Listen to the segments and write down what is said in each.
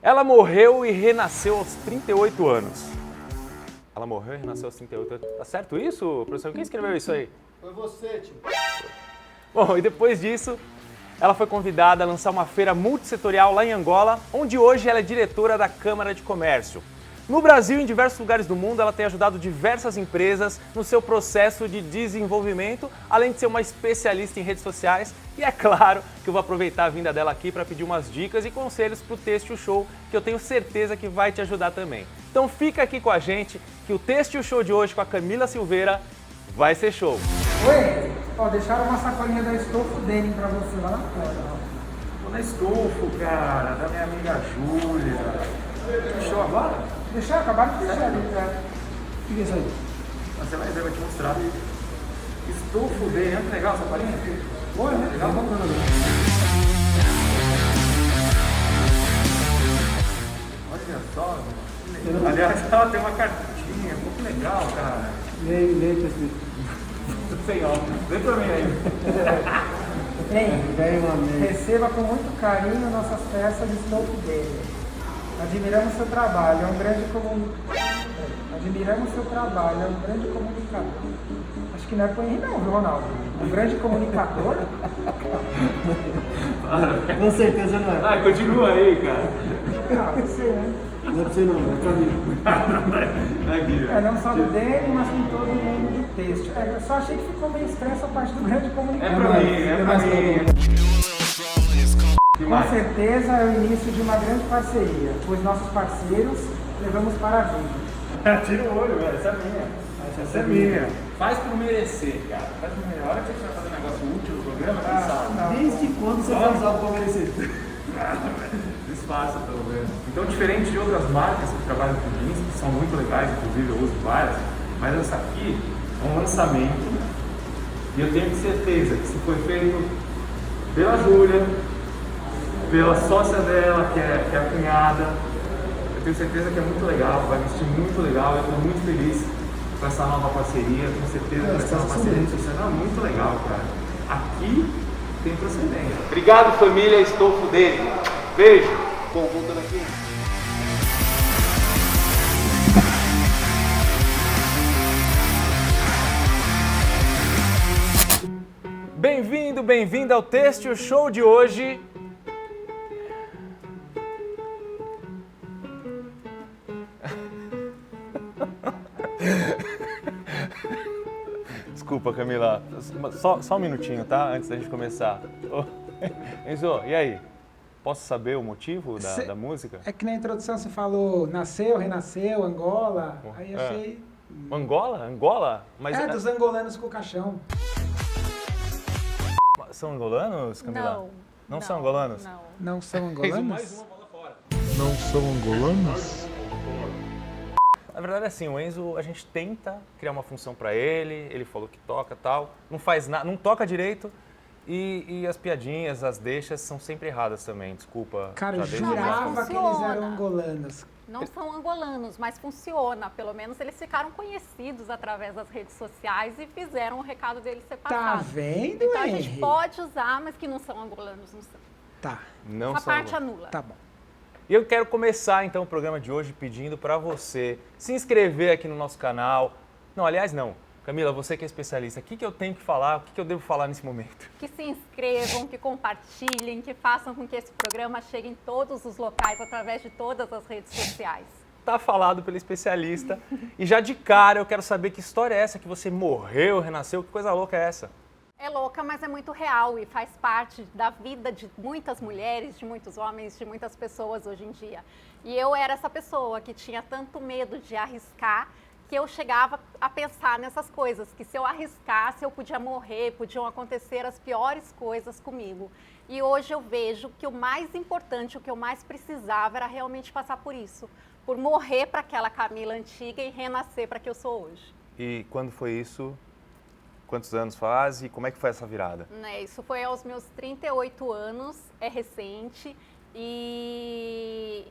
Ela morreu e renasceu aos 38 anos. Ela morreu e renasceu aos 38 anos. Tá certo isso, professor? Quem escreveu isso aí? Foi você, tio. Bom, e depois disso, ela foi convidada a lançar uma feira multissetorial lá em Angola, onde hoje ela é diretora da Câmara de Comércio. No Brasil e em diversos lugares do mundo, ela tem ajudado diversas empresas no seu processo de desenvolvimento, além de ser uma especialista em redes sociais. E é claro que eu vou aproveitar a vinda dela aqui para pedir umas dicas e conselhos para o Têxtil Show, que eu tenho certeza que vai te ajudar também. Então fica aqui com a gente, que o Têxtil Show de hoje com a Camila Silveira vai ser show. Oi, ó, deixaram uma sacolinha da Estofo Denim pra você lá na porta, ó. Tô na Estofo, cara, da minha amiga Júlia. Show agora? Deixaram, acabaram de deixar ali, né? O que é isso aí? Você vai ver, eu vou te mostrar. Estofo Denim, olha que legal essa farinha. Oi, né? Legal, vamos ver. Olha só, aliás, ela tem uma cartinha, muito legal, cara. Leio, pesquisa. Sem óculos, vem pra mim aí. Receba com muito carinho nossas peças de Estofo Denim. Admiramos seu trabalho, é um grande comunicador. Acho que não é com ele não, viu, Ronaldo? Um grande comunicador? Com certeza não é. Ah, continua aí, cara. Ah, você, né? Não é pra você não, é pra mim. Aqui, É, não só do dele, mas com todo mundo do texto. É, eu só achei que ficou meio expressa a parte do grande comunicador. é pra mim. Com certeza é o início de uma grande parceria, pois nossos parceiros levamos para a vida. Tira o olho, velho, essa é minha. Essa é minha. Faz por merecer, cara. Faz por merecer. A hora que você vai fazer um negócio útil no programa, quem sabe? Desde quando você vai usar o pão merecer? Disfarça, pelo menos. Então, diferente de outras marcas que trabalham com jeans, que são muito legais, inclusive eu uso várias, mas essa aqui é um lançamento e eu tenho certeza que se foi feito pela Júlia, pela sócia dela, que é a cunhada, eu tenho certeza que é muito legal, vai vestir muito legal, eu estou muito feliz com essa nova parceria, tenho certeza que vai ser uma parceria que será muito legal, cara. Aqui tem procedência. Obrigado, família Estofo Denim. Beijo. Bom, voltando aqui. Bem-vindo, bem-vinda ao Têxtil Show de hoje. Desculpa, Camila, só um minutinho, tá? Antes da gente começar. Ô, Enzo, e aí? Posso saber o motivo da música? É que na introdução você falou nasceu, renasceu, Angola, aí achei... Angola? Angola? Mas dos angolanos com o caixão. São angolanos, Camila? Não são angolanos? Não. Não são angolanos? Mais uma bola fora. Não são angolanos? Na verdade, assim, o Enzo, a gente tenta criar uma função pra ele, ele falou que toca tal, não faz nada, não toca direito e as piadinhas, as deixas são sempre erradas também, desculpa. Cara, eu já desde jurava mas que eles eram funciona. angolanos. Não são angolanos, mas funciona. Pelo menos eles ficaram conhecidos através das redes sociais e fizeram o recado deles ser Tá passado. vendo, Então a Henry? gente pode usar, mas que não são angolanos, não são. Tá, Não Essa são parte angolanos. anula. tá bom. E eu quero começar então o programa de hoje pedindo para você se inscrever aqui no nosso canal. Não, aliás não. Camila, você que é especialista, o que eu tenho que falar, o que eu devo falar nesse momento? Que se inscrevam, que compartilhem, que façam com que esse programa chegue em todos os locais através de todas as redes sociais. Tá falado pelo especialista. E já de cara eu quero saber que história é essa que você morreu, renasceu, que coisa louca é essa? É louca, mas é muito real e faz parte da vida de muitas mulheres, de muitos homens, de muitas pessoas hoje em dia. E eu era essa pessoa que tinha tanto medo de arriscar que eu chegava a pensar nessas coisas, que se eu arriscasse eu podia morrer, podiam acontecer as piores coisas comigo. E hoje eu vejo que o mais importante, o que eu mais precisava era realmente passar por isso, por morrer para aquela Camila antiga e renascer para que eu sou hoje. E quando foi isso? Quantos anos faz e como é que foi essa virada? Isso foi aos meus 38 anos, é recente.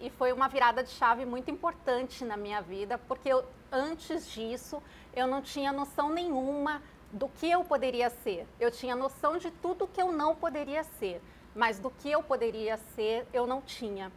E foi uma virada de chave muito importante na minha vida, porque antes disso eu não tinha noção nenhuma do que eu poderia ser. Eu tinha noção de tudo que eu não poderia ser, mas do que eu poderia ser eu não tinha.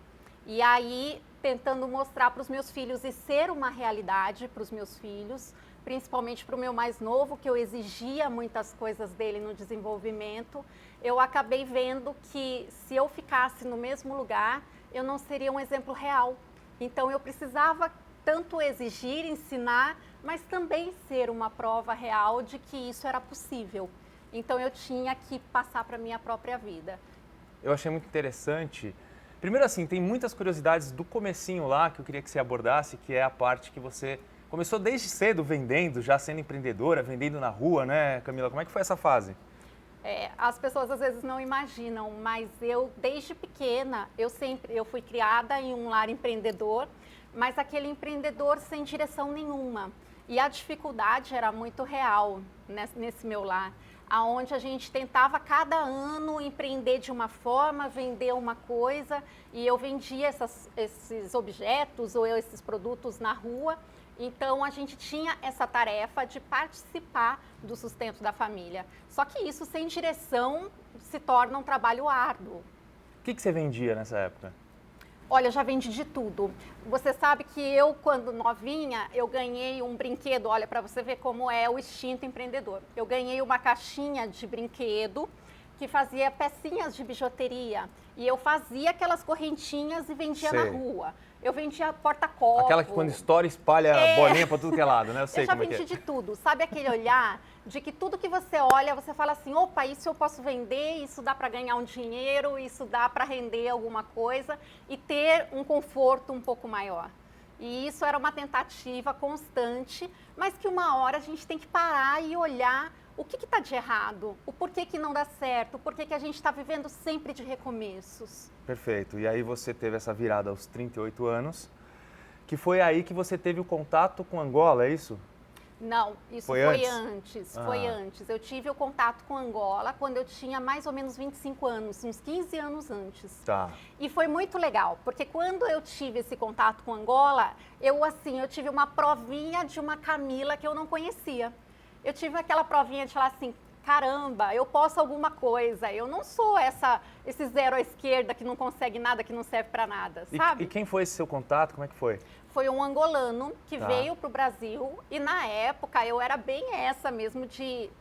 E aí, tentando mostrar para os meus filhos e ser uma realidade para os meus filhos, principalmente para o meu mais novo, que eu exigia muitas coisas dele no desenvolvimento, eu acabei vendo que se eu ficasse no mesmo lugar, eu não seria um exemplo real. Então eu precisava tanto exigir, ensinar, mas também ser uma prova real de que isso era possível. Então eu tinha que passar para a minha própria vida. Eu achei muito interessante. Primeiro assim, tem muitas curiosidades do comecinho lá que eu queria que você abordasse, que é a parte que você começou desde cedo vendendo, já sendo empreendedora, vendendo na rua, né, Camila? Como é que foi essa fase? As pessoas às vezes não imaginam, mas eu, desde pequena, eu fui criada em um lar empreendedor, mas aquele empreendedor sem direção nenhuma. E a dificuldade era muito real nesse meu lar, aonde a gente tentava cada ano empreender de uma forma, vender uma coisa, e eu vendia esses objetos ou esses produtos na rua. Então, a gente tinha essa tarefa de participar do sustento da família. Só que isso, sem direção, se torna um trabalho árduo. O que você vendia nessa época? Olha, eu já vendi de tudo. Você sabe que eu, quando novinha, eu ganhei um brinquedo. Olha, para você ver como é o instinto empreendedor. Eu ganhei uma caixinha de brinquedo que fazia pecinhas de bijuteria. E eu fazia aquelas correntinhas e vendia na rua. Eu vendia porta-copo. Aquela que quando estoura, espalha bolinha para tudo que é lado, né? Eu sei como é que é. Eu já vendi de tudo. Sabe aquele olhar de que tudo que você olha, você fala assim, opa, isso eu posso vender, isso dá para ganhar um dinheiro, isso dá para render alguma coisa e ter um conforto um pouco maior. E isso era uma tentativa constante, mas que uma hora a gente tem que parar e olhar o que está de errado, o porquê que não dá certo, o porquê que a gente está vivendo sempre de recomeços. Perfeito. E aí você teve essa virada aos 38 anos, que foi aí que você teve o contato com Angola, é isso? Não, isso foi antes. Foi antes. Eu tive o contato com Angola quando eu tinha mais ou menos 25 anos, uns 15 anos antes. Tá. E foi muito legal, porque quando eu tive esse contato com Angola, eu tive uma provinha de uma Camila que eu não conhecia. Eu tive aquela provinha de falar assim, caramba, eu posso alguma coisa, eu não sou esse zero à esquerda que não consegue nada, que não serve para nada, sabe? E quem foi esse seu contato? Como é que foi? Foi um angolano que veio para o Brasil e na época eu era bem essa mesmo,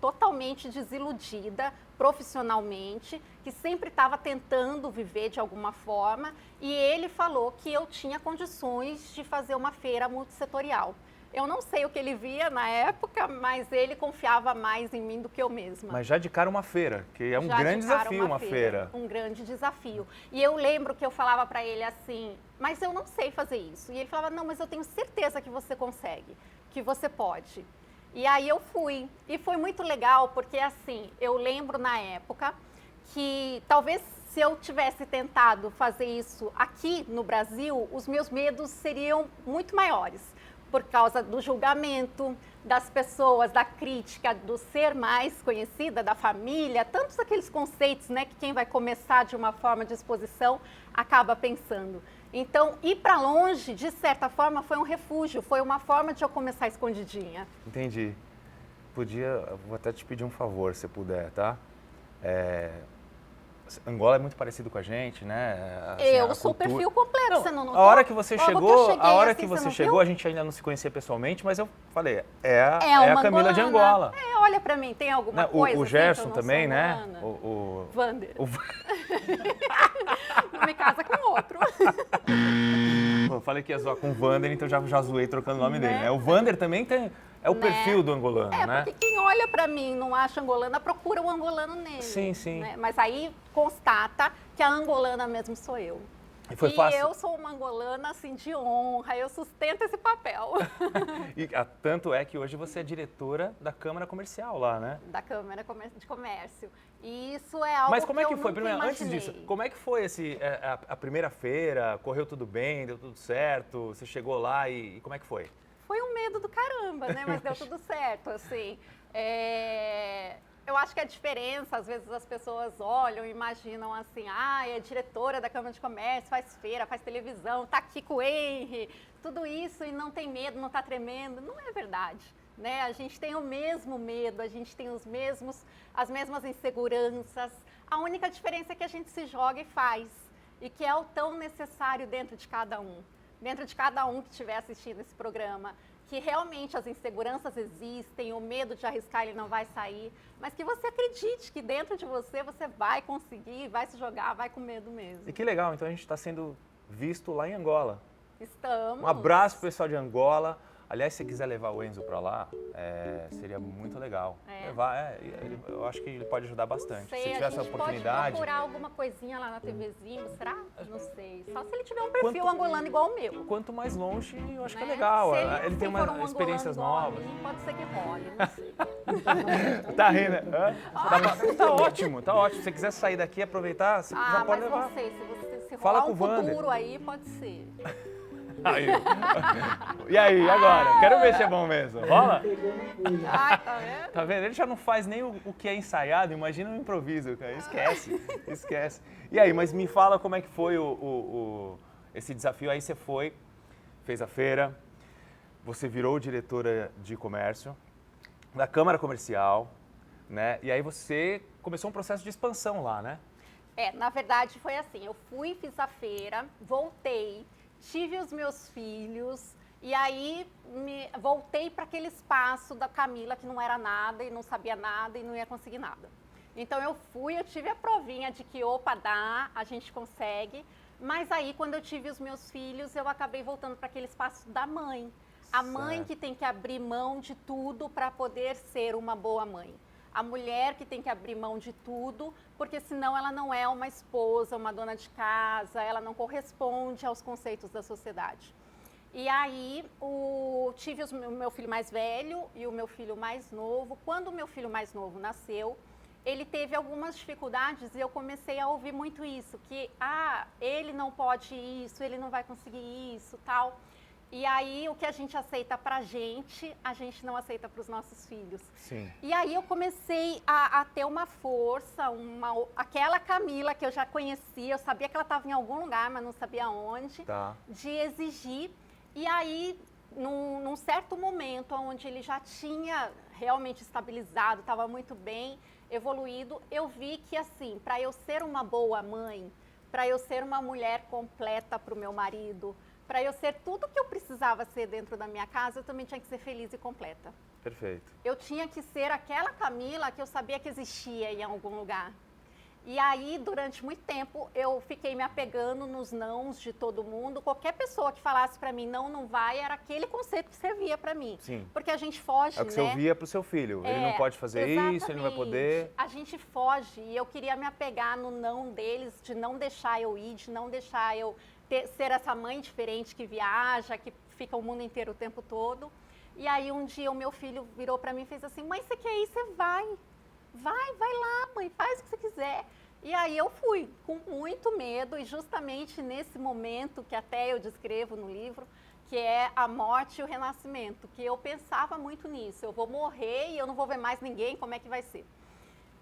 totalmente desiludida profissionalmente, que sempre estava tentando viver de alguma forma e ele falou que eu tinha condições de fazer uma feira multissetorial. Eu não sei o que ele via na época, mas ele confiava mais em mim do que eu mesma. Mas já de cara uma feira, que é um grande desafio uma feira. Um grande desafio. E eu lembro que eu falava para ele assim, mas eu não sei fazer isso. E ele falava, não, mas eu tenho certeza que você consegue, que você pode. E aí eu fui. E foi muito legal, porque assim, eu lembro na época que talvez se eu tivesse tentado fazer isso aqui no Brasil, os meus medos seriam muito maiores. Por causa do julgamento, das pessoas, da crítica, do ser mais conhecida, da família, tantos aqueles conceitos, né, que quem vai começar de uma forma de exposição acaba pensando. Então, ir para longe, de certa forma, foi um refúgio, foi uma forma de eu começar escondidinha. Entendi. Vou até te pedir um favor, se puder, tá? Angola é muito parecido com a gente, né? Assim, eu sou o perfil completo, você não notou? A hora que você chegou, assim, a gente ainda não se conhecia pessoalmente, mas eu falei, é a Camila de Angola. Olha pra mim, tem alguma coisa? O Gerson assim, também, né? O Vander. O... Não me casa com outro. Eu falei que ia zoar com o Vander, então já zoei trocando o nome dele, né? O Vander também é o perfil do angolano, né? Porque quem olha pra mim e não acha angolana, procura o angolano nele. Sim, sim. Né? Mas aí constata que a angolana mesmo sou eu. E foi fácil? Eu sou uma angolana, assim, de honra, eu sustento esse papel. Tanto é que hoje você é diretora da Câmara Comercial lá, né? Da Câmara de Comércio. E isso é algo Mas como é que eu foi? nunca Primeiro, imaginei. antes disso, como é que foi a primeira feira? Correu tudo bem? Deu tudo certo? Você chegou lá e como é que foi? Foi um medo do caramba, né? Mas deu tudo certo, assim. Eu acho que a diferença, às vezes as pessoas olham e imaginam assim, é diretora da Câmara de Comércio, faz feira, faz televisão, tá aqui com o Henry, tudo isso e não tem medo, não tá tremendo. Não é verdade, né? A gente tem o mesmo medo, a gente tem as mesmas inseguranças. A única diferença é que a gente se joga e faz. e que é o tão necessário dentro de cada um que estiver assistindo esse programa, que realmente as inseguranças existem, o medo de arriscar ele não vai sair, mas que você acredite que dentro de você vai conseguir, vai se jogar, vai com medo mesmo. E que legal, então a gente está sendo visto lá em Angola. Estamos. Um abraço pro pessoal de Angola. Aliás, se você quiser levar o Enzo para lá, seria muito legal. Levar, eu acho que ele pode ajudar bastante. Sei, se tiver essa oportunidade. Pode procurar alguma coisinha lá na TVzinho, será? Não sei. Só se ele tiver um perfil angolano igual o meu. Quanto mais longe, eu acho que é legal. Se Ele tem for experiências novas. Pode ser que role, não sei. Tá rindo? Tá ótimo, tá ótimo. Se você quiser sair daqui e aproveitar, você já pode mas levar. não sei, se Fala rolar com o um Wander. futuro aí, pode ser. Aí. E aí, agora? Quero ver se é bom mesmo. Rola? Ai, tá vendo? Tá vendo? Ele já não faz nem o que é ensaiado, imagina o improviso, cara. Esquece. E aí, mas me fala como é que foi esse desafio. Aí você foi, fez a feira, você virou diretora de comércio da Câmara Comercial, né? E aí você começou um processo de expansão lá, né? Na verdade foi assim, eu fiz a feira, voltei, tive os meus filhos e aí voltei para aquele espaço da Camila que não era nada e não sabia nada e não ia conseguir nada. Então eu tive a provinha de que dá, a gente consegue, mas aí quando eu tive os meus filhos eu acabei voltando para aquele espaço da mãe. A mãe que tem que abrir mão de tudo para poder ser uma boa mãe. A mulher que tem que abrir mão de tudo, porque senão ela não é uma esposa, uma dona de casa, ela não corresponde aos conceitos da sociedade. E aí, tive o meu filho mais velho e o meu filho mais novo. Quando o meu filho mais novo nasceu, ele teve algumas dificuldades e eu comecei a ouvir muito isso, que, ele não pode isso, ele não vai conseguir isso, tal. E aí, o que a gente aceita pra gente, a gente não aceita para os nossos filhos. Sim. E aí eu comecei a ter uma força, aquela Camila que eu já conhecia, eu sabia que ela estava em algum lugar, mas não sabia onde, de exigir. E aí, num certo momento, onde ele já tinha realmente estabilizado, estava muito bem, evoluído, eu vi que, assim, para eu ser uma boa mãe, para eu ser uma mulher completa para o meu marido, para eu ser tudo que eu precisava ser dentro da minha casa, eu também tinha que ser feliz e completa. Perfeito. Eu tinha que ser aquela Camila que eu sabia que existia em algum lugar. E aí, durante muito tempo, eu fiquei me apegando nos nãos de todo mundo. Qualquer pessoa que falasse para mim, não vai, era aquele conceito que servia para mim. Sim. Porque a gente foge, É o que você ouvia pro seu filho. Ele não pode fazer isso, ele não vai poder. A gente foge e eu queria me apegar no não deles, de não deixar eu ir, de não deixar eu ser essa mãe diferente que viaja, que fica o mundo inteiro o tempo todo. E aí um dia o meu filho virou para mim e fez assim, mãe, você quer ir? Você vai lá, mãe, faz o que você quiser. E aí eu fui com muito medo e justamente nesse momento que até eu descrevo no livro, que é a morte e o renascimento, que eu pensava muito nisso, eu vou morrer e eu não vou ver mais ninguém, como é que vai ser?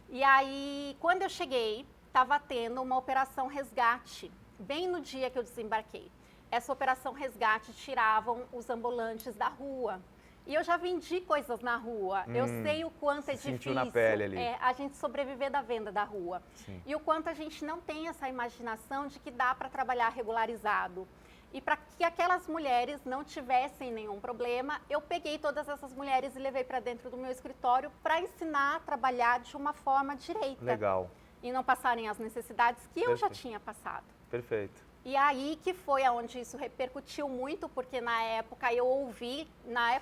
E aí, quando eu cheguei, estava tendo uma operação resgate, bem no dia que eu desembarquei. Essa operação resgate tiravam os ambulantes da rua. E eu já vendi coisas na rua. Eu sei o quanto é difícil. Sentiu na pele ali. A gente sobreviver da venda da rua. Sim. E o quanto a gente não tem essa imaginação de que dá para trabalhar regularizado. E para que aquelas mulheres não tivessem nenhum problema, eu peguei todas essas mulheres e levei para dentro do meu escritório para ensinar a trabalhar de uma forma direita. Legal. E não passarem as necessidades que eu já tinha passado. Perfeito. E aí que foi aonde isso repercutiu muito, porque na época eu ouvi,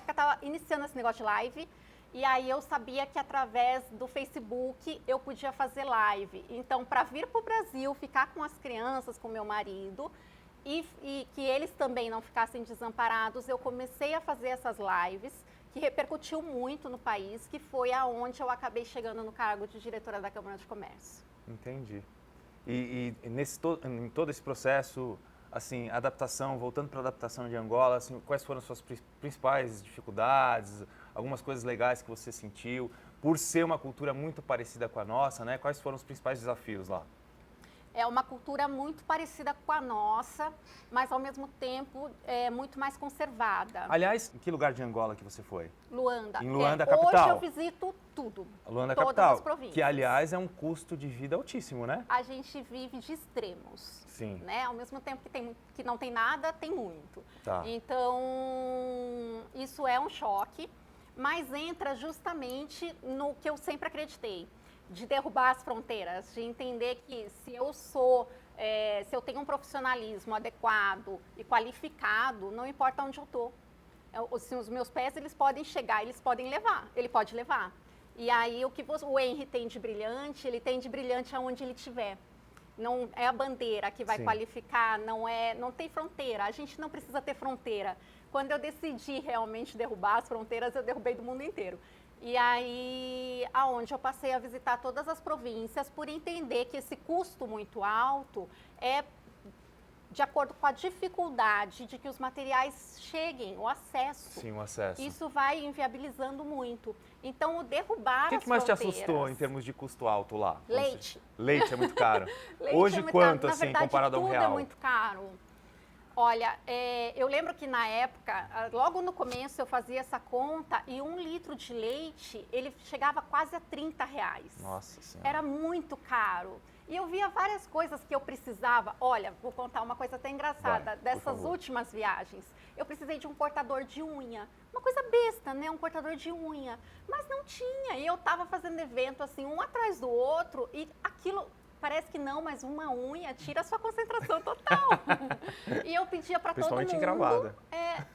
estava iniciando esse negócio de live, e aí eu sabia que através do Facebook eu podia fazer live. Então, para vir para o Brasil, ficar com as crianças, com meu marido, e que eles também não ficassem desamparados, eu comecei a fazer essas lives, que repercutiu muito no país, que foi aonde eu acabei chegando no cargo de diretora da Câmara de Comércio. Entendi. E em todo esse processo, assim, adaptação, voltando para a adaptação de Angola, assim, quais foram as suas principais dificuldades, algumas coisas legais que você sentiu, por ser uma cultura muito parecida com a nossa, né? Quais foram os principais desafios lá? É uma cultura muito parecida com a nossa, mas ao mesmo tempo é muito mais conservada. Aliás, em que lugar de Angola que você foi? Luanda. Em Luanda, Hoje capital. eu visito tudo. Luanda, todas capital. as províncias. Que, aliás, é um custo de vida altíssimo, né? A gente vive de extremos. Sim. Né? Ao mesmo tempo que não tem nada, tem muito. Tá. Então, isso é um choque, mas entra justamente no que eu sempre acreditei, de derrubar as fronteiras, de entender que se eu tenho um profissionalismo adequado e qualificado, não importa onde eu estou. Assim, os meus pés, eles podem chegar, ele pode levar. E aí, o Henry tem de brilhante, ele tem de brilhante aonde ele estiver. Não é a bandeira que vai Sim. qualificar, não tem fronteira, a gente não precisa ter fronteira. Quando eu decidi realmente derrubar as fronteiras, eu derrubei do mundo inteiro. E aí, aonde eu passei a visitar todas as províncias por entender que esse custo muito alto é de acordo com a dificuldade de que os materiais cheguem, o acesso. Sim, o acesso. Isso vai inviabilizando muito. Então, o derrubar as fronteiras... O que mais te assustou em termos de custo alto lá? Leite. Leite é muito caro. Leite Hoje, é muito quanto, caro. assim, Na verdade, comparado ao tudo real? é muito caro. Olha, eu lembro que na época, logo no começo, eu fazia essa conta e 1 litro de leite, ele chegava quase a R$30. Nossa Senhora. Era muito caro. E eu via várias coisas que eu precisava. Olha, vou contar uma coisa até engraçada. Vai, por Dessas favor. últimas viagens, eu precisei de um cortador de unha. Uma coisa besta, né? Um cortador de unha. Mas não tinha. E eu tava fazendo evento, assim, um atrás do outro. E aquilo... Parece que não, mas uma unha tira a sua concentração total. E eu pedia para todo mundo. Principalmente engravada.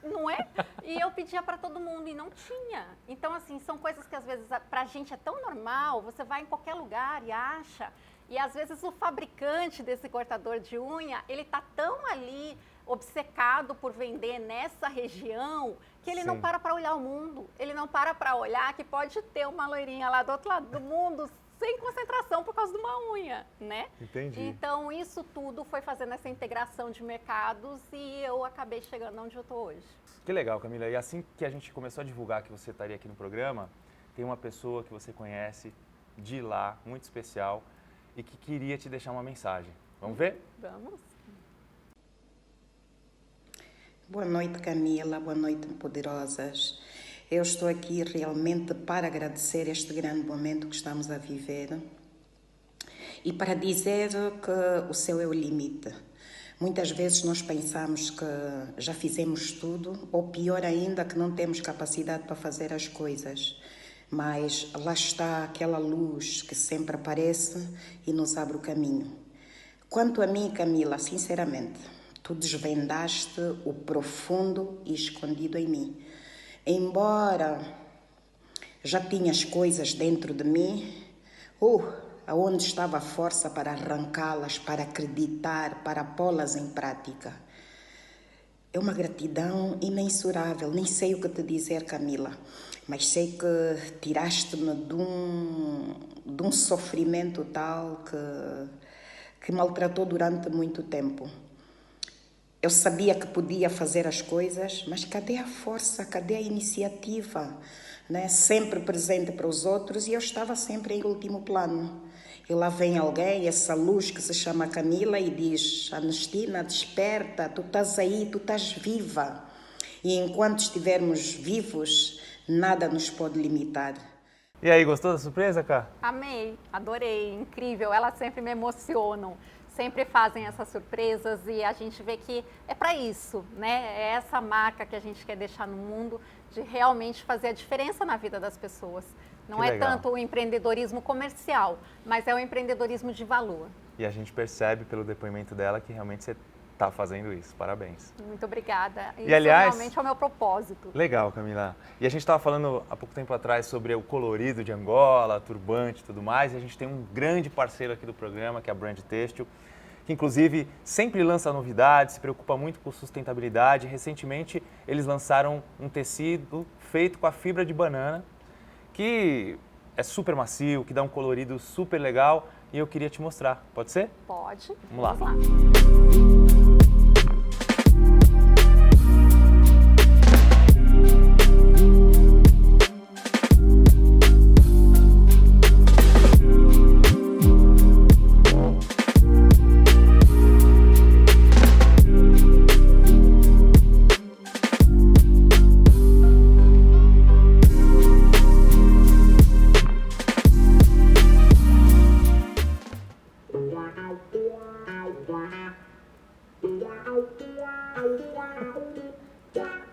Não é? E eu pedia para todo mundo e não tinha. Então, assim, são coisas que às vezes para a gente é tão normal, você vai em qualquer lugar e acha. E às vezes o fabricante desse cortador de unha, ele tá tão ali obcecado por vender nessa região que ele não para olhar o mundo. Ele não para olhar que pode ter uma loirinha lá do outro lado do mundo sem concentração por causa de uma unha, né? Entendi. Então, isso tudo foi fazendo essa integração de mercados e eu acabei chegando onde eu estou hoje. Que legal, Camila. E assim que a gente começou a divulgar que você estaria aqui no programa, tem uma pessoa que você conhece de lá, muito especial, e que queria te deixar uma mensagem. Vamos ver? Vamos. Boa noite, Camila. Boa noite, poderosas. Eu estou aqui realmente para agradecer este grande momento que estamos a viver e para dizer que o céu é o limite. Muitas vezes nós pensamos que já fizemos tudo, ou pior ainda, que não temos capacidade para fazer as coisas. Mas lá está aquela luz que sempre aparece e nos abre o caminho. Quanto a mim, Camila, sinceramente, tu desvendaste o profundo e escondido em mim. Embora já tinha as coisas dentro de mim, aonde estava a força para arrancá-las, para acreditar, para pô-las em prática. É uma gratidão imensurável, nem sei o que te dizer, Camila, mas sei que tiraste-me de um sofrimento tal que maltratou durante muito tempo. Eu sabia que podia fazer as coisas, mas cadê a força, cadê a iniciativa? Né? Sempre presente para os outros e eu estava sempre em último plano. E lá vem alguém, essa luz que se chama Camila e diz: Ernestina, desperta, tu estás aí, tu estás viva. E enquanto estivermos vivos, nada nos pode limitar. E aí, gostou da surpresa, Cá? Amei, adorei, incrível. Elas sempre me emocionam. Sempre fazem essas surpresas e a gente vê que é para isso, né? É essa marca que a gente quer deixar no mundo, de realmente fazer a diferença na vida das pessoas. Não é tanto o empreendedorismo comercial, mas é o empreendedorismo de valor. E a gente percebe pelo depoimento dela que realmente você está fazendo isso. Parabéns. Muito obrigada. Isso aliás, realmente é o meu propósito. Legal, Camila. E a gente estava falando há pouco tempo atrás sobre o colorido de Angola, turbante e tudo mais, e a gente tem um grande parceiro aqui do programa, que é a Brand Têxtil, que inclusive sempre lança novidades, se preocupa muito com sustentabilidade. Recentemente eles lançaram um tecido feito com a fibra de banana, que é super macio, que dá um colorido super legal e eu queria te mostrar. Pode ser? Pode. Vamos lá.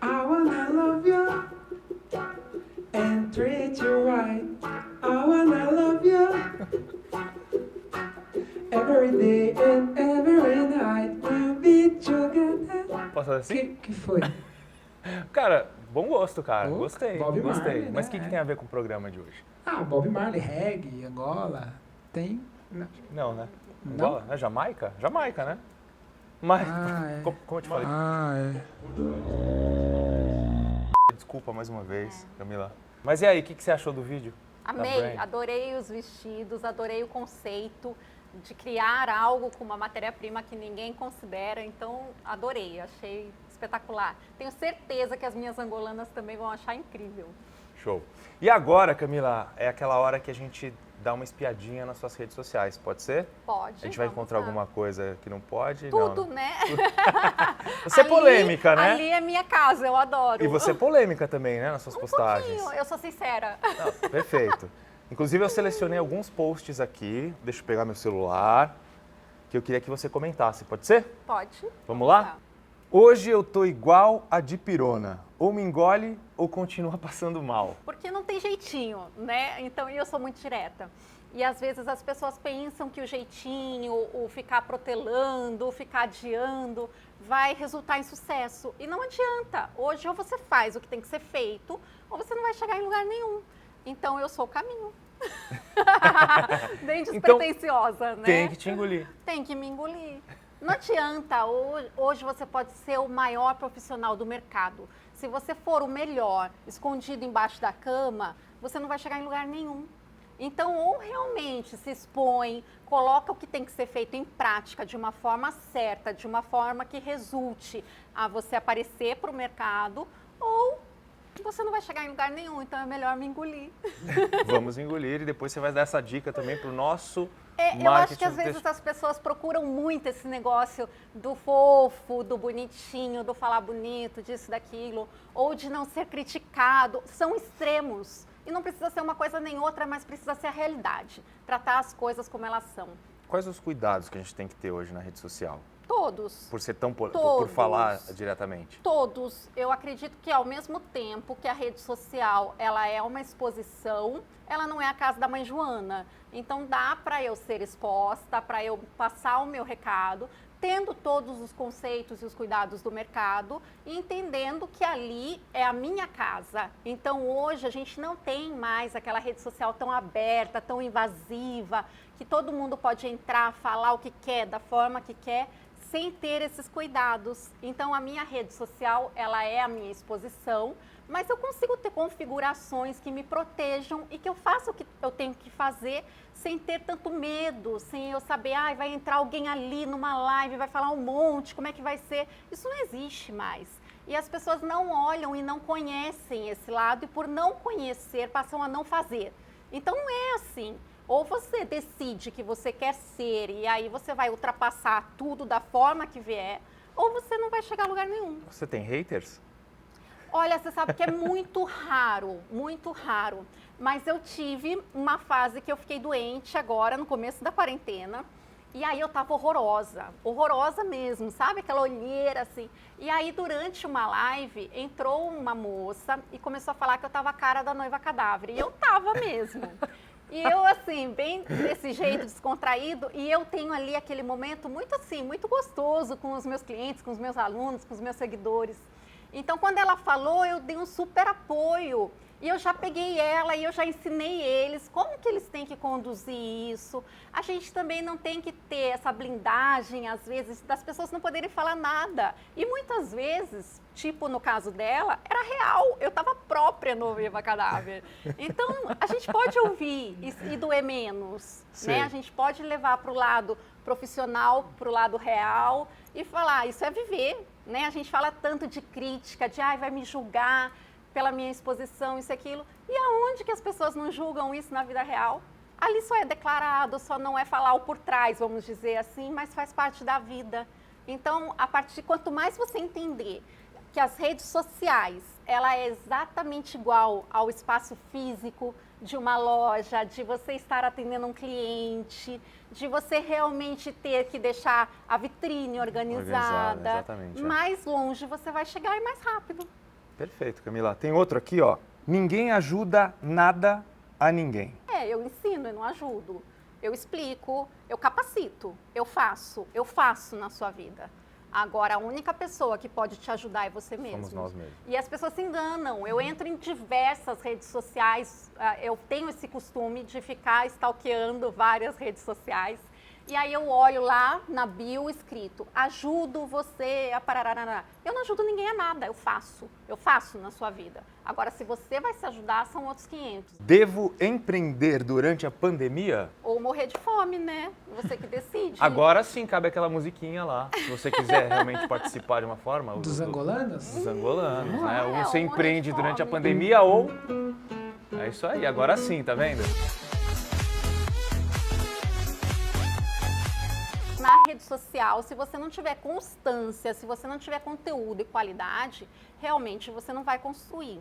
I wanna love you and treat you right. I wanna love you every day and every night. We'll be together. Posso fazer assim? Que foi? Cara, bom gosto, cara. Oh, Gostei, Bob gostei. Marley, Mas né? o que tem a ver com o programa de hoje? Ah, Bob Marley, reggae, Angola, tem... Não, né? Não? Angola? É Jamaica? Jamaica, né? Mas, Ah, é. como eu te falei. Ah, é. Desculpa mais uma vez, Camila. Mas e aí, o que você achou do vídeo? Da Amei, brand? adorei os vestidos, adorei o conceito de criar algo com uma matéria-prima que ninguém considera, então adorei, achei espetacular. Tenho certeza que as minhas angolanas também vão achar incrível. Show. E agora, Camila, é aquela hora que a gente dá uma espiadinha nas suas redes sociais, pode ser? Pode. A gente vai vamos encontrar lá. alguma coisa que não pode? Tudo, não. né? Você é polêmica, né? Ali é minha casa, eu adoro. E você é polêmica também, né, nas suas postagens. Pouquinho, eu sou sincera. Não, perfeito. Inclusive, eu selecionei alguns posts aqui, deixa eu pegar meu celular, que eu queria que você comentasse, pode ser? Pode. Vamos lá? Hoje eu tô igual a dipirona, ou me engole ou continua passando mal. Porque não tem jeitinho, né? Então, eu sou muito direta. E às vezes as pessoas pensam que o jeitinho, o ficar protelando, o ficar adiando, vai resultar em sucesso. E não adianta. Hoje ou você faz o que tem que ser feito, ou você não vai chegar em lugar nenhum. Então, eu sou o caminho. Bem despretensiosa, né? Tem que te engolir. Tem que me engolir. Não adianta, hoje você pode ser o maior profissional do mercado. Se você for o melhor, escondido embaixo da cama, você não vai chegar em lugar nenhum. Então, ou realmente se expõe, coloca o que tem que ser feito em prática de uma forma certa, de uma forma que resulte a você aparecer para o mercado, ou você não vai chegar em lugar nenhum, então é melhor me engolir. Vamos engolir e depois você vai dar essa dica também pro nosso eu acho que às vezes as pessoas procuram muito esse negócio do fofo, do bonitinho, do falar bonito, disso, daquilo, ou de não ser criticado. São extremos. E não precisa ser uma coisa nem outra, mas precisa ser a realidade. Tratar as coisas como elas são. Quais os cuidados que a gente tem que ter hoje na rede social? Todos. Por ser tão por Todos. falar diretamente. Todos. Eu acredito que ao mesmo tempo que a rede social ela é uma exposição, ela não é a casa da mãe Joana. Então dá para eu ser exposta, para eu passar o meu recado, tendo todos os conceitos e os cuidados do mercado e entendendo que ali é a minha casa. Então hoje a gente não tem mais aquela rede social tão aberta, tão invasiva, que todo mundo pode entrar, falar o que quer, da forma que quer, sem ter esses cuidados. Então a minha rede social, ela é a minha exposição, mas eu consigo ter configurações que me protejam e que eu faça o que eu tenho que fazer sem ter tanto medo, sem eu saber, vai entrar alguém ali numa live, vai falar um monte, como é que vai ser? Isso não existe mais. E as pessoas não olham e não conhecem esse lado e por não conhecer, passam a não fazer. Então não é assim. Ou você decide que você quer ser e aí você vai ultrapassar tudo da forma que vier, ou você não vai chegar a lugar nenhum. Você tem haters? Olha, você sabe que é muito raro, muito raro. Mas eu tive uma fase que eu fiquei doente agora, no começo da quarentena. E aí eu tava horrorosa mesmo, sabe? Aquela olheira assim. E aí durante uma live entrou uma moça e começou a falar que eu tava a cara da noiva cadáver. E eu tava mesmo. E eu, assim, bem desse jeito descontraído, e eu tenho ali aquele momento muito assim, muito gostoso com os meus clientes, com os meus alunos, com os meus seguidores. Então, quando ela falou, eu dei um super apoio. E eu já peguei ela e eu já ensinei eles como que eles têm que conduzir isso. A gente também não tem que ter essa blindagem, às vezes, das pessoas não poderem falar nada. E muitas vezes, tipo no caso dela, era real. Eu estava própria no Viva Cadáver. Então, a gente pode ouvir e doer menos. Né? A gente pode levar para o lado profissional, para o lado real e falar, isso é viver. Né? A gente fala tanto de crítica, de vai me julgar pela minha exposição, isso e aquilo. E aonde que as pessoas não julgam isso na vida real? Ali só é declarado, só não é falar o por trás, vamos dizer assim, mas faz parte da vida. Então, a partir de quanto mais você entender que as redes sociais ela é exatamente igual ao espaço físico de uma loja, de você estar atendendo um cliente, de você realmente ter que deixar a vitrine organizada. Exatamente, é. Mais longe você vai chegar e mais rápido. Perfeito, Camila. Tem outro aqui, ó. Ninguém ajuda nada a ninguém. Eu ensino, eu não ajudo. Eu explico, eu capacito, eu faço na sua vida. Agora, a única pessoa que pode te ajudar é você mesmo. Somos nós mesmos. E as pessoas se enganam. Eu entro em diversas redes sociais, eu tenho esse costume de ficar stalkeando várias redes sociais. E aí eu olho lá na bio escrito, ajudo você a parará. Eu não ajudo ninguém a nada, eu faço na sua vida. Agora, se você vai se ajudar, são outros 500. Devo empreender durante a pandemia? Ou morrer de fome, né? Você que decide. Agora sim, cabe aquela musiquinha lá. Se você quiser realmente participar de uma forma. Dos angolanos? Dos angolanos, né? Ou você ou morrer empreende de durante a fome. pandemia ou... É isso aí, agora sim, tá vendo? Na rede social, se você não tiver constância, se você não tiver conteúdo e qualidade, realmente você não vai construir.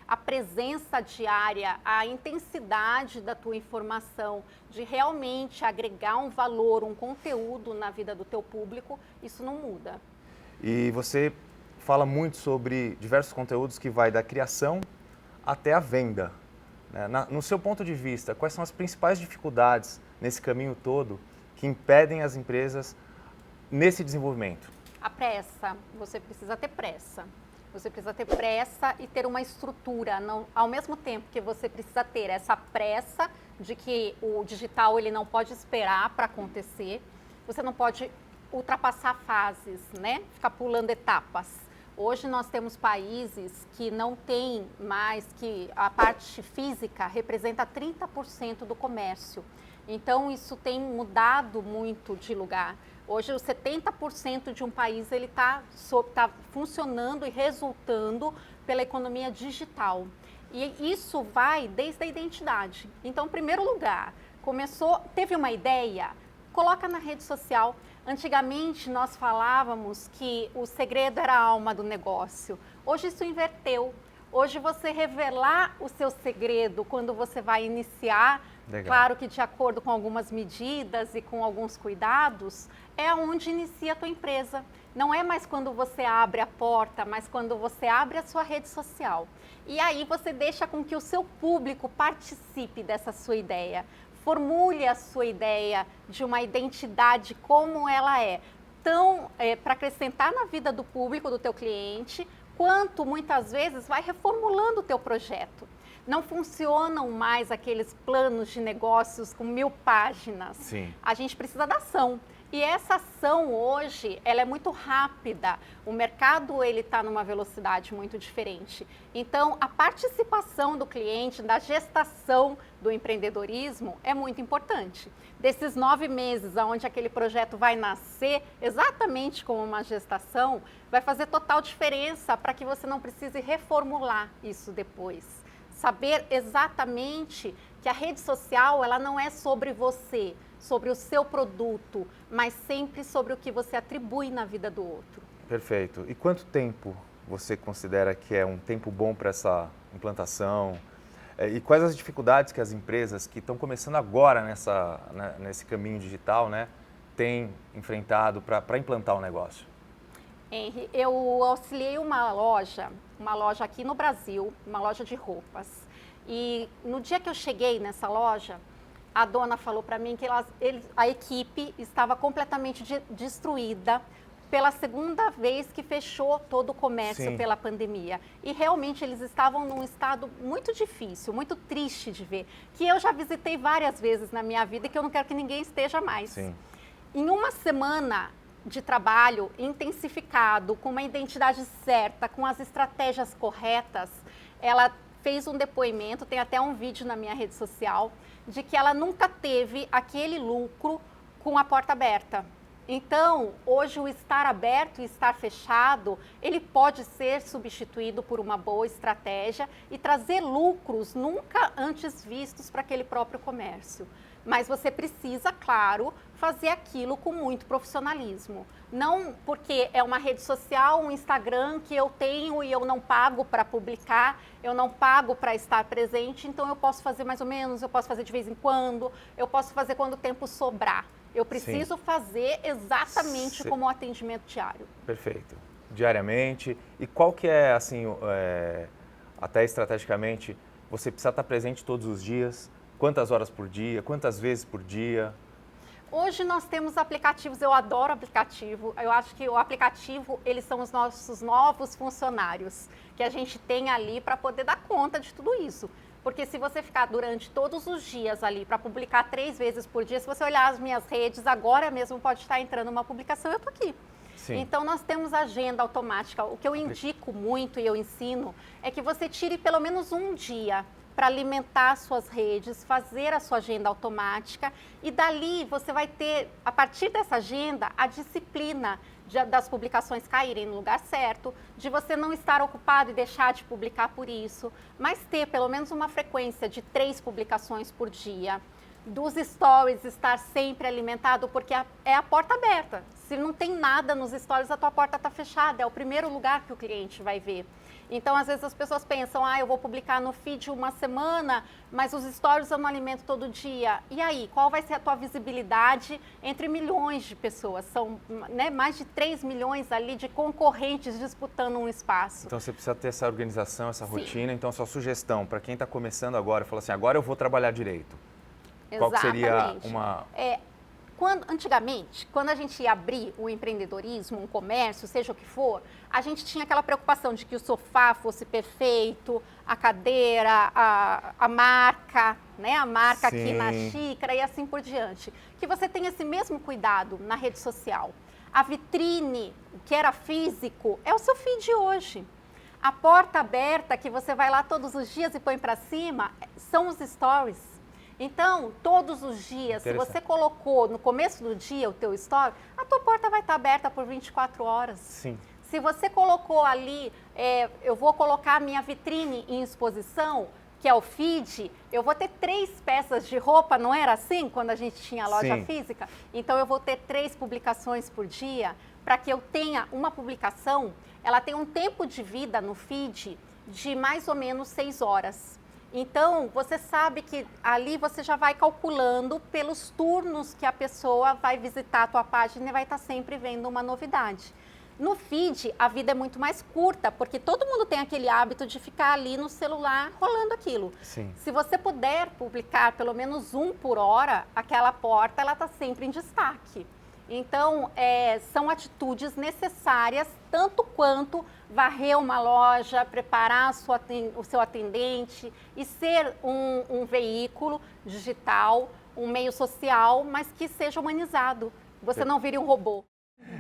A presença diária, a intensidade da tua informação, de realmente agregar um valor, um conteúdo na vida do teu público, isso não muda. E você fala muito sobre diversos conteúdos que vai da criação até a venda. Né? No seu ponto de vista, quais são as principais dificuldades nesse caminho todo que impedem as empresas nesse desenvolvimento? A pressa, você precisa ter pressa. Você precisa ter pressa e ter uma estrutura. Não, ao mesmo tempo que você precisa ter essa pressa de que o digital ele não pode esperar para acontecer, você não pode ultrapassar fases, né? Ficar pulando etapas. Hoje nós temos países que não têm mais, que a parte física representa 30% do comércio. Então, isso tem mudado muito de lugar. Hoje, os 70% de um país ele tá funcionando e resultando pela economia digital. E isso vai desde a identidade. Então, em primeiro lugar, teve uma ideia, coloca na rede social. Antigamente, nós falávamos que o segredo era a alma do negócio. Hoje, isso inverteu. Hoje, você revelar o seu segredo quando você vai iniciar, Legal. Claro que de acordo com algumas medidas e com alguns cuidados, é onde inicia a tua empresa. Não é mais quando você abre a porta, mas quando você abre a sua rede social. E aí você deixa com que o seu público participe dessa sua ideia. Formule a sua ideia de uma identidade como ela é. Então, para acrescentar na vida do público, do teu cliente, quanto muitas vezes vai reformulando o teu projeto. Não funcionam mais aqueles planos de negócios com 1000 páginas. Sim. A gente precisa da ação. E essa ação hoje, ela é muito rápida. O mercado ele está numa velocidade muito diferente. Então, a participação do cliente, da gestação do empreendedorismo é muito importante. Desses 9 meses, onde aquele projeto vai nascer, exatamente como uma gestação, vai fazer total diferença para que você não precise reformular isso depois. Saber exatamente que a rede social ela não é sobre você, sobre o seu produto, mas sempre sobre o que você atribui na vida do outro. Perfeito. E quanto tempo você considera que é um tempo bom para essa implantação? E quais as dificuldades que as empresas que estão começando agora nesse caminho digital, né, têm enfrentado para implantar o negócio? Henry, eu auxiliei uma loja aqui no Brasil, uma loja de roupas. E no dia que eu cheguei nessa loja, a dona falou para mim que a equipe estava completamente destruída pela segunda vez que fechou todo o comércio Sim. pela pandemia. E realmente eles estavam num estado muito difícil, muito triste de ver, que eu já visitei várias vezes na minha vida e que eu não quero que ninguém esteja mais. Sim. Em uma semana de trabalho intensificado, com uma identidade certa, com as estratégias corretas, ela fez um depoimento, tem até um vídeo na minha rede social, de que ela nunca teve aquele lucro com a porta aberta. Então, hoje o estar aberto e estar fechado, ele pode ser substituído por uma boa estratégia e trazer lucros nunca antes vistos para aquele próprio comércio. Mas você precisa, claro, fazer aquilo com muito profissionalismo. Não porque é uma rede social, um Instagram que eu tenho e eu não pago para publicar, eu não pago para estar presente, então eu posso fazer mais ou menos, eu posso fazer de vez em quando, eu posso fazer quando o tempo sobrar. Eu preciso fazer exatamente como um atendimento diário. Perfeito. Diariamente. E qual que é, assim, até estrategicamente, você precisa estar presente todos os dias? Quantas horas por dia? Quantas vezes por dia? Hoje nós temos aplicativos, eu adoro aplicativo, eu acho que o aplicativo, eles são os nossos novos funcionários, que a gente tem ali para poder dar conta de tudo isso. Porque se você ficar durante todos os dias ali para publicar 3 vezes por dia, se você olhar as minhas redes, agora mesmo pode estar entrando uma publicação, eu estou aqui. Sim. Então nós temos agenda automática. O que eu indico muito e eu ensino é que você tire pelo menos um dia para alimentar suas redes, fazer a sua agenda automática e dali você vai ter, a partir dessa agenda, a disciplina das publicações caírem no lugar certo, de você não estar ocupado e deixar de publicar por isso, mas ter pelo menos uma frequência de 3 publicações por dia, dos stories estar sempre alimentado, porque é a porta aberta. Se não tem nada nos stories, a tua porta está fechada, é o primeiro lugar que o cliente vai ver. Então, às vezes as pessoas pensam, eu vou publicar no feed uma semana, mas os stories eu não alimento todo dia. E aí, qual vai ser a tua visibilidade entre milhões de pessoas? São mais de 3 milhões ali de concorrentes disputando um espaço. Então, você precisa ter essa organização, essa rotina. Então, sua sugestão para quem está começando agora, fala assim, agora eu vou trabalhar direito. Qual que seria uma... Antigamente, quando a gente ia abrir o empreendedorismo, um comércio, seja o que for, a gente tinha aquela preocupação de que o sofá fosse perfeito, a cadeira, a marca, né? A marca aqui na xícara e assim por diante. Que você tenha esse mesmo cuidado na rede social. A vitrine, o que era físico, é o seu feed hoje. A porta aberta que você vai lá todos os dias e põe para cima, são os stories. Então, todos os dias, se você colocou no começo do dia o teu story, a tua porta vai estar aberta por 24 horas. Sim. Se você colocou ali, eu vou colocar a minha vitrine em exposição, que é o feed, eu vou ter 3 peças de roupa, não era assim quando a gente tinha loja física? Então, eu vou ter 3 publicações por dia, para que eu tenha uma publicação, ela tem um tempo de vida no feed de mais ou menos 6 horas. Então, você sabe que ali você já vai calculando pelos turnos que a pessoa vai visitar a tua página e vai estar sempre vendo uma novidade. No feed, a vida é muito mais curta, porque todo mundo tem aquele hábito de ficar ali no celular rolando aquilo. Sim. Se você puder publicar pelo menos 1 por hora, aquela porta ela está sempre em destaque. Então, são atitudes necessárias, tanto quanto varrer uma loja, preparar o seu atendente e ser um veículo digital, um meio social, mas que seja humanizado. Você não vire um robô.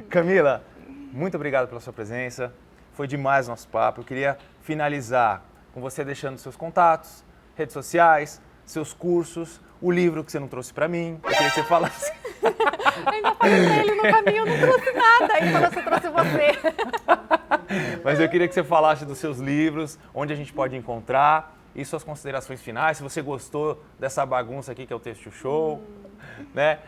Camila, muito obrigado pela sua presença. Foi demais o nosso papo. Eu queria finalizar com você deixando seus contatos, redes sociais, seus cursos, o livro que você não trouxe para mim. Eu queria que você falasse. Ainda falei pra ele no caminho, eu não trouxe nada. Ele falou, eu trouxe você. Mas eu queria que você falasse dos seus livros, onde a gente pode encontrar e suas considerações finais. Se você gostou dessa bagunça aqui que é o Textil Show, né?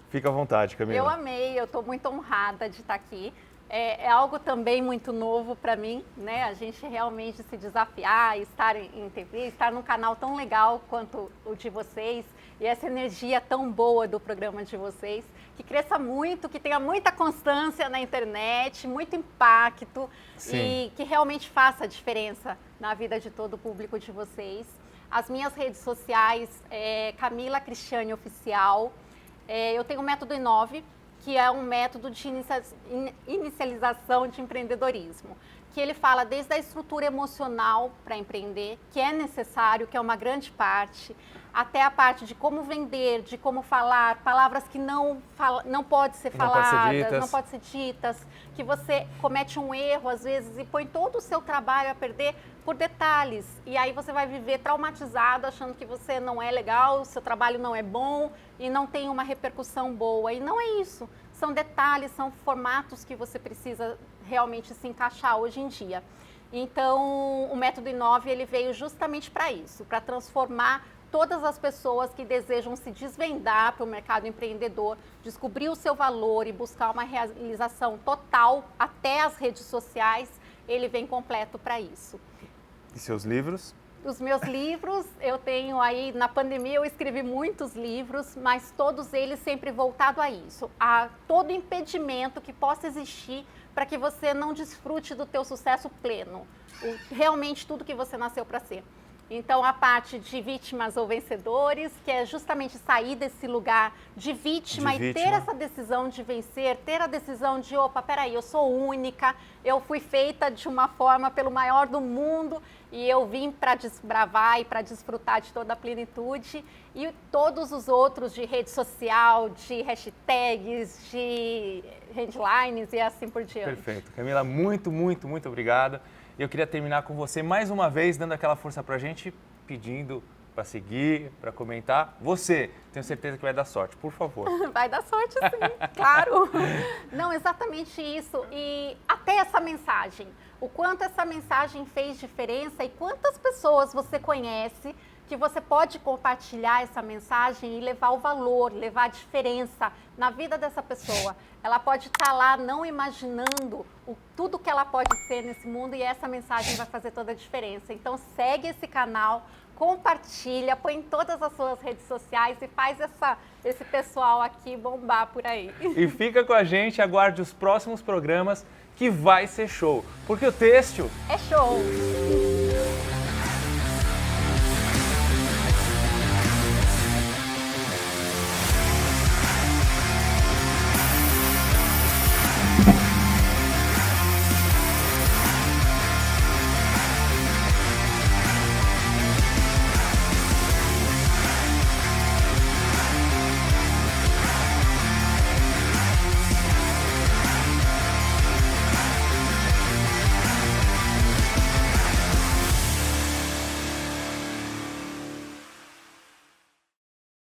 Fica à vontade, Camila. Eu amei, eu estou muito honrada de estar aqui. É algo também muito novo para mim, né? A gente realmente se desafiar, estar em TV, estar num canal tão legal quanto o de vocês e essa energia tão boa do programa de vocês, que cresça muito, que tenha muita constância na internet, muito impacto e que realmente faça a diferença na vida de todo o público de vocês. As minhas redes sociais é Camila Cristiane Oficial. Eu tenho o método I9, que é um método de inicialização de empreendedorismo, que ele fala desde a estrutura emocional para empreender, que é necessário, que é uma grande parte, até a parte de como vender, de como falar, palavras que não podem ser faladas, não podem ser ditas, que você comete um erro às vezes e põe todo o seu trabalho a perder por detalhes. E aí você vai viver traumatizado, achando que você não é legal, o seu trabalho não é bom e não tem uma repercussão boa. E não é isso. São detalhes, são formatos que você precisa realmente se encaixar hoje em dia. Então, o método I9 ele veio justamente para isso, para transformar todas as pessoas que desejam se desvendar para o mercado empreendedor, descobrir o seu valor e buscar uma realização total até as redes sociais, ele vem completo para isso. E seus livros? Os meus livros, eu tenho aí, na pandemia eu escrevi muitos livros, mas todos eles sempre voltados a isso, a todo impedimento que possa existir para que você não desfrute do teu sucesso pleno, realmente tudo que você nasceu para ser. Então, a parte de vítimas ou vencedores, que é justamente sair desse lugar de vítima e ter essa decisão de vencer, ter a decisão de, opa, peraí, eu sou única, eu fui feita de uma forma pelo maior do mundo e eu vim para desbravar e para desfrutar de toda a plenitude. E todos os outros de rede social, de hashtags, de headlines e assim por diante. Perfeito. Camila, muito, muito, muito obrigado. Eu queria terminar com você mais uma vez, dando aquela força pra gente, pedindo para seguir, para comentar. Você, tenho certeza que vai dar sorte, por favor. Vai dar sorte sim, claro. Não, exatamente isso. E até essa mensagem, o quanto essa mensagem fez diferença e quantas pessoas você conhece que você pode compartilhar essa mensagem e levar o valor, levar a diferença na vida dessa pessoa. Ela pode estar lá não imaginando tudo que ela pode ser nesse mundo e essa mensagem vai fazer toda a diferença. Então segue esse canal, compartilha, põe em todas as suas redes sociais e faz esse pessoal aqui bombar por aí. E fica com a gente, aguarde os próximos programas que vai ser show, porque o têxtil é show!